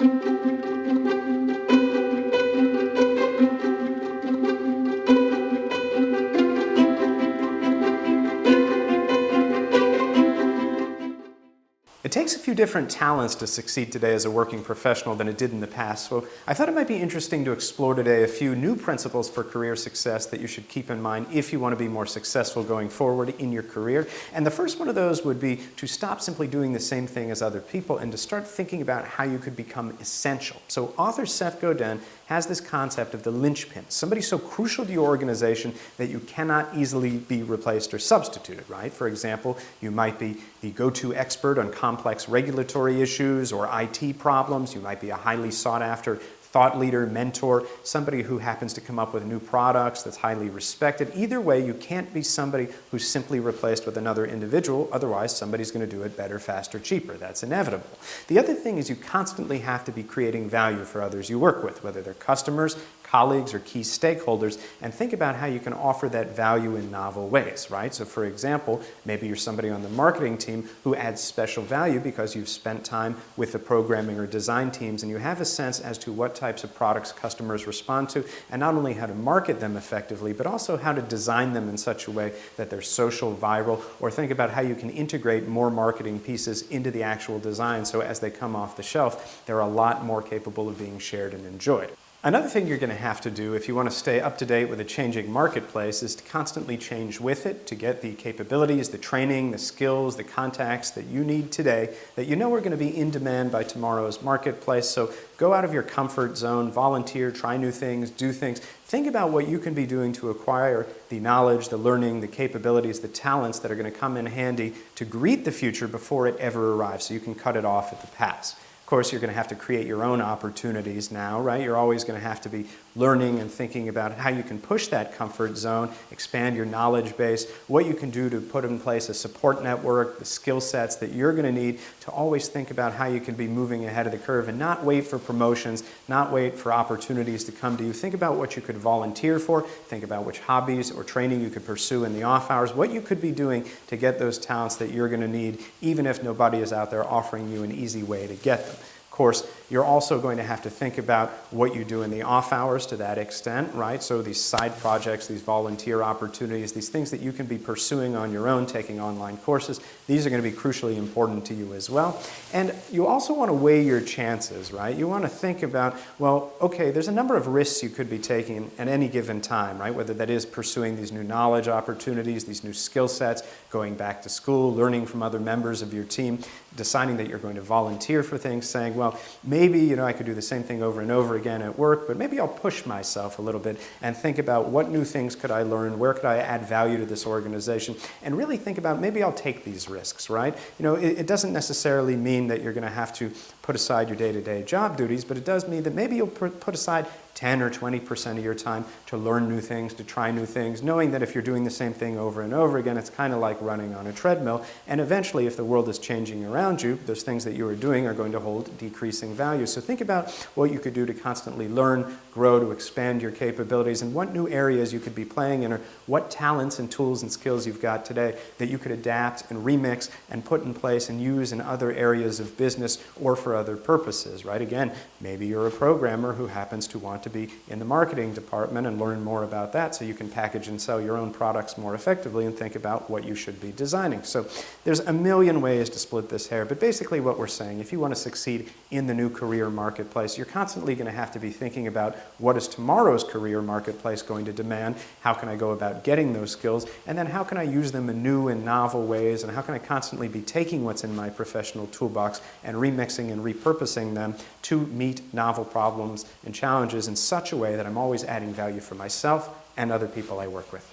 It takes a few different talents to succeed today as a working professional than it did in the past, so I thought it might be interesting to explore today a few new principles for career success that you should keep in mind if you want to be more successful going forward in your career. And the first one of those would be to stop simply doing the same thing as other people and to start thinking about how you could become essential. So author Seth Godin has this concept of the linchpin, somebody so crucial to your organization that you cannot easily be replaced or substituted, right? For example, you might be the go-to expert on complex regulatory issues or IT problems. You might be a highly sought-after thought leader, mentor, somebody who happens to come up with new products that's highly respected. Either way, you can't be somebody who's simply replaced with another individual. Otherwise, somebody's going to do it better, faster, cheaper. That's inevitable. The other thing is you constantly have to be creating value for others you work with, whether they're customers, colleagues, or key stakeholders, and think about how you can offer that value in novel ways, right? So for example, maybe you're somebody on the marketing team who adds special value because you've spent time with the programming or design teams and you have a sense as to what types of products customers respond to, and not only how to market them effectively, but also how to design them in such a way that they're social, viral, or think about how you can integrate more marketing pieces into the actual design so as they come off the shelf, they're a lot more capable of being shared and enjoyed. Another thing you're going to have to do if you want to stay up to date with a changing marketplace is to constantly change with it to get the capabilities, the training, the skills, the contacts that you need today that you know are going to be in demand by tomorrow's marketplace. So go out of your comfort zone, volunteer, try new things, do things. Think about what you can be doing to acquire the knowledge, the learning, the capabilities, the talents that are going to come in handy to greet the future before it ever arrives so you can cut it off at the pass. Of course, you're going to have to create your own opportunities now, right? You're always going to have to be learning and thinking about how you can push that comfort zone, expand your knowledge base, what you can do to put in place a support network, the skill sets that you're going to need to always think about how you can be moving ahead of the curve and not wait for promotions, not wait for opportunities to come to you. Think about what you could volunteer for, think about which hobbies or training you could pursue in the off hours, what you could be doing to get those talents that you're going to need, even if nobody is out there offering you an easy way to get them. Of course, you're also going to have to think about what you do in the off hours to that extent, right? So these side projects, these volunteer opportunities, these things that you can be pursuing on your own, taking online courses, these are going to be crucially important to you as well. And you also want to weigh your chances, right? You want to think about, well, okay, there's a number of risks you could be taking at any given time, right? Whether that is pursuing these new knowledge opportunities, these new skill sets, going back to school, learning from other members of your team, deciding that you're going to volunteer for things, saying, well, maybe, I could do the same thing over and over again at work, but maybe I'll push myself a little bit and think about what new things could I learn, where could I add value to this organization, and really think about maybe I'll take these risks, right? It doesn't necessarily mean that you're going to have to put aside your day-to-day job duties, but it does mean that maybe you'll put aside 10 or 20% of your time to learn new things, to try new things, knowing that if you're doing the same thing over and over again, it's kind of like running on a treadmill. And eventually, if the world is changing around you, those things that you are doing are going to hold decreasing value. So think about what you could do to constantly learn, grow, to expand your capabilities, and what new areas you could be playing in, or what talents and tools and skills you've got today that you could adapt and remix and put in place and use in other areas of business or for other purposes, right? Again, maybe you're a programmer who happens to want to be in the marketing department and learn more about that so you can package and sell your own products more effectively and think about what you should be designing. So there's a million ways to split this hair, but basically what we're saying, if you want to succeed in the new career marketplace, you're constantly going to have to be thinking about what is tomorrow's career marketplace going to demand, how can I go about getting those skills, and then how can I use them in new and novel ways, and how can I constantly be taking what's in my professional toolbox and remixing and repurposing them to meet novel problems and challenges in such a way that I'm always adding value for myself and other people I work with.